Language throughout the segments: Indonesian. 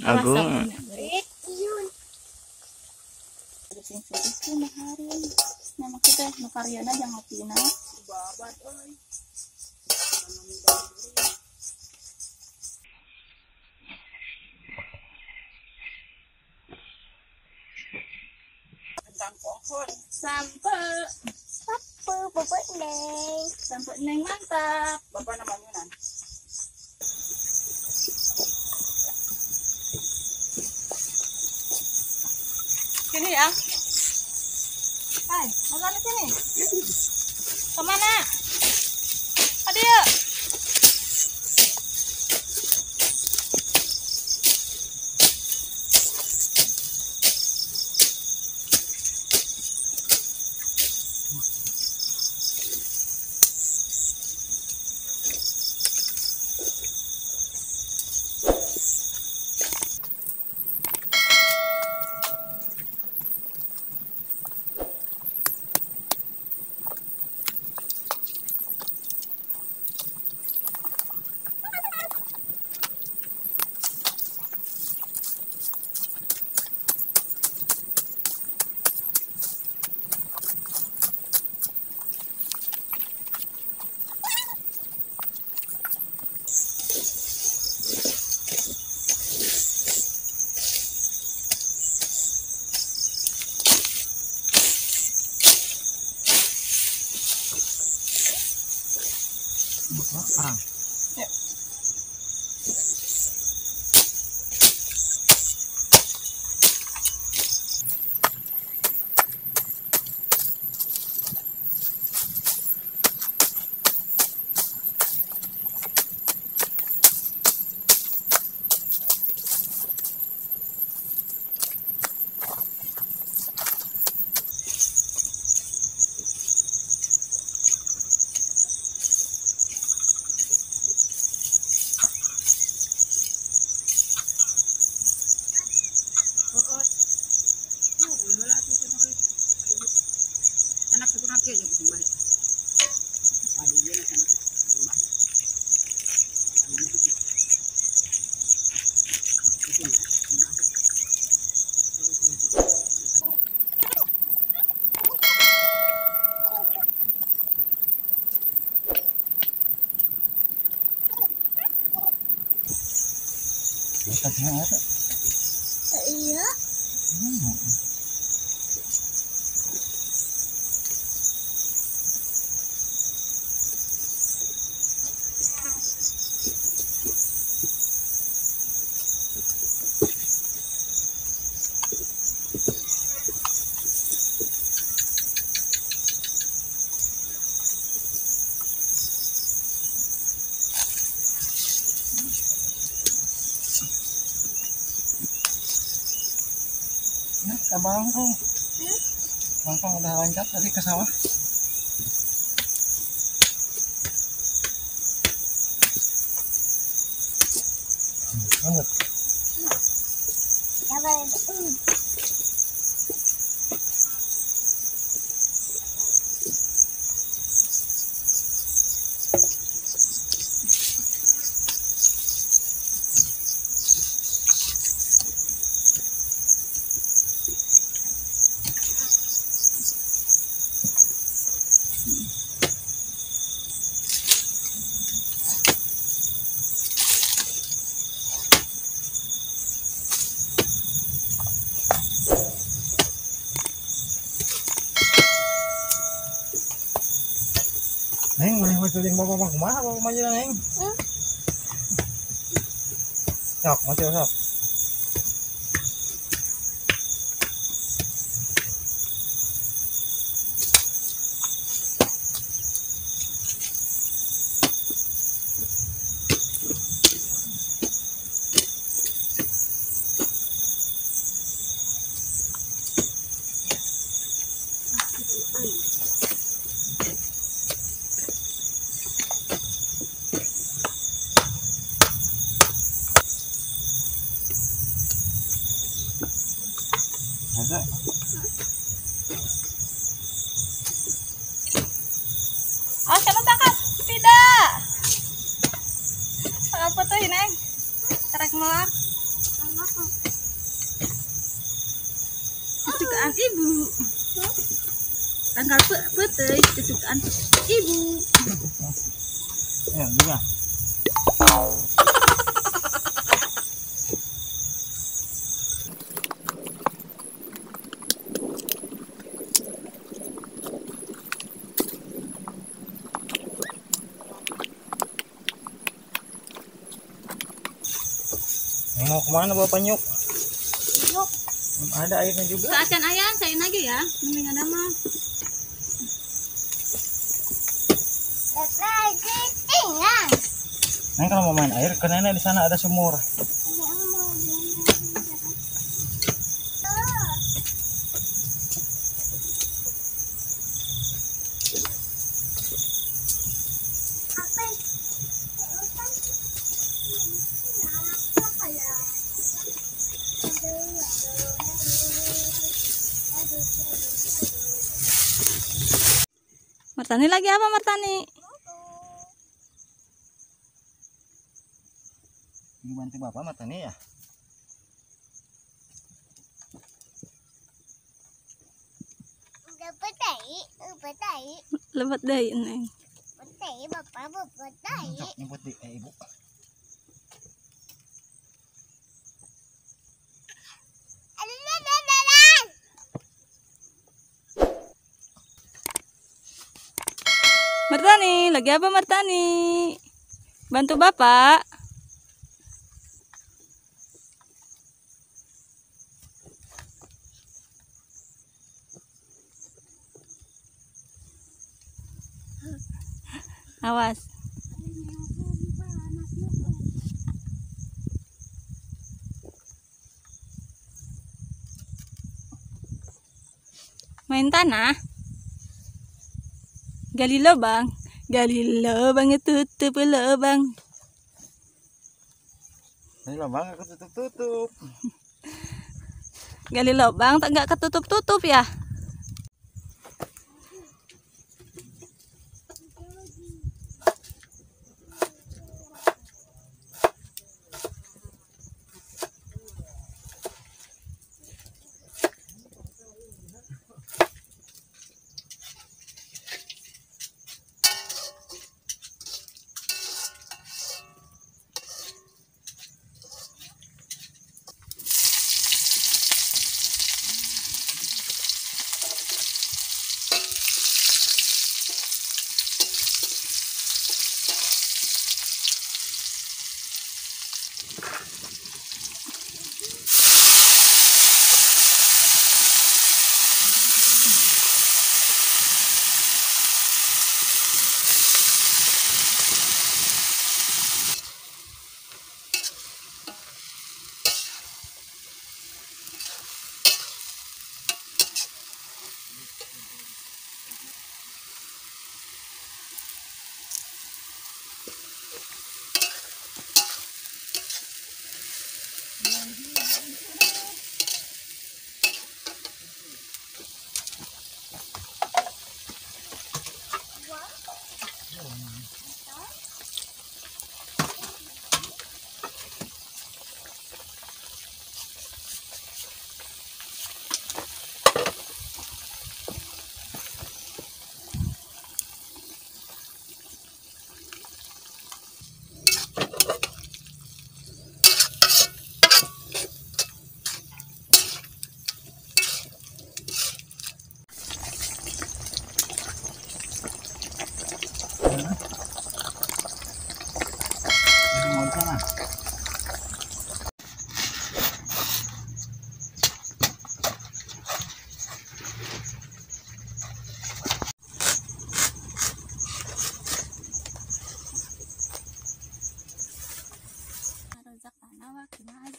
Agung. Sing-sing maharin. Nama kita nukaryana jangan pina. Babat euy. Tentang pohon sampai bapak neng sampai neng mantap. Bapak namanya nan. Sini ya. Hai, makan di sini. Kemana? Tadi yuk. Arang. Ya. Iya. Abang kong. Abang udah loncat tadi ke sawah. Banget. Neng, mau culing bapak kumaha bapak maju neng? Sok, masih sok. Ada. Oh, siapa takut? Tidak. Apa tuh, Neng? Tarik melak. ibu. Tanggal petai kesukaan ibu. Ya, juga. Mau kemana Bapak Nyuk? Yuk. Belum ada airnya juga. Saatkan ayah, cain lagi ya. Mending ada mah. Neng kalau mau main air, ke nenek di sana ada sumur. Martani lagi apa Martani? Ini bantu Bapak Martani ya? Lebat deh Neng. Cok, nyebut di Ibu. Martani, lagi apa Martani? Bantu Bapak. Awas. Main tanah. Gali lubang itu tutup lubang. Ini lubang aku tutup. Gali lubang tak nggak ketutup-tutup ya.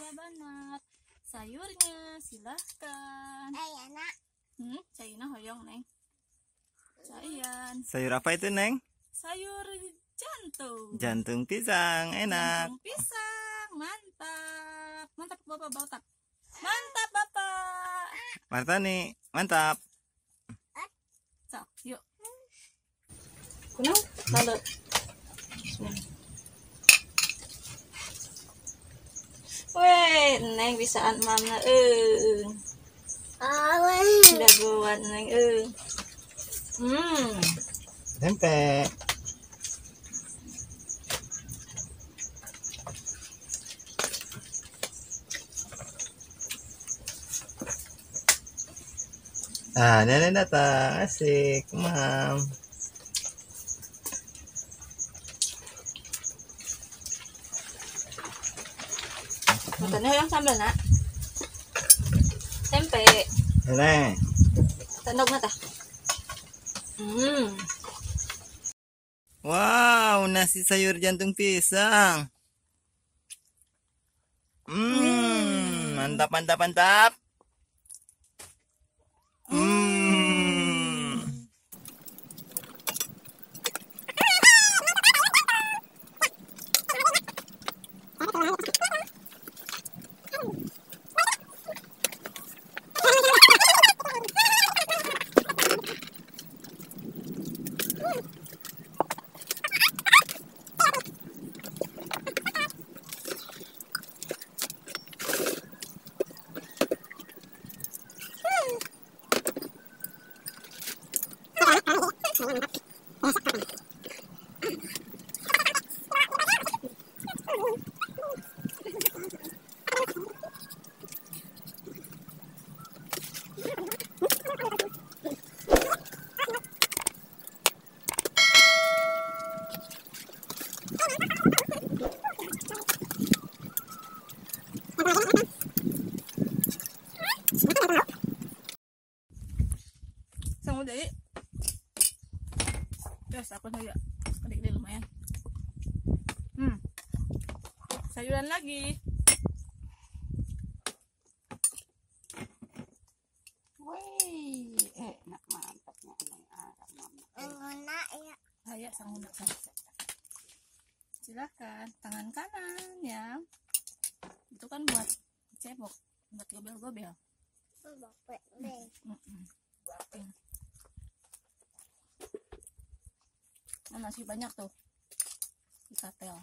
Banat. Sayurnya silahkan. Caina hoyong Neng. Caian. Sayur apa itu Neng? Sayur jantung. Jantung pisang, enak. Jantung pisang, mantap. Mantap Bapak, mantap. Mantap Bapak. Martani, mantap. So, yuk. Kuno, lalu. Weh, Neng bisaan mana Neng. Tempe. Ah, nenek datang. Asik, Mam. Makannya yang sambal nak. Tempe. Nenek. Tandok mata. Wow, nasi sayur jantung pisang. Mantap, mantap, mantap. Sang udah yuk. Terus aku saja adik dia lumayan. Sayuran lagi. Wih, enak mantapnya ini enak ya. Ayo sang udah silakan tangan kanan ya. Itu kan buat cebok, buat gobel-gobel. Nah, nasi banyak tuh di katel.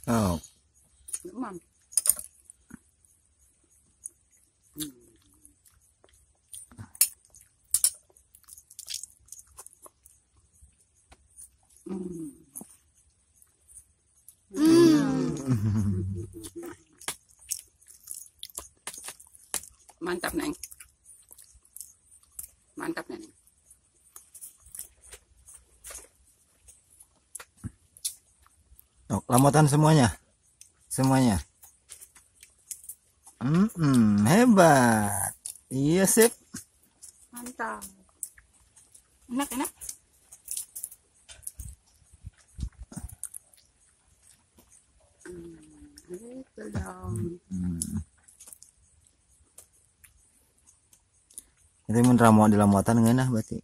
Oh. Mam. Mantap Neng. Mantap Neng. Oh, lamatan semuanya. Semuanya. Hebat. Iya, sip. Mantap. Enak, enak. Gitu dong. Itu mun ramu di lamatan ngeunah berarti.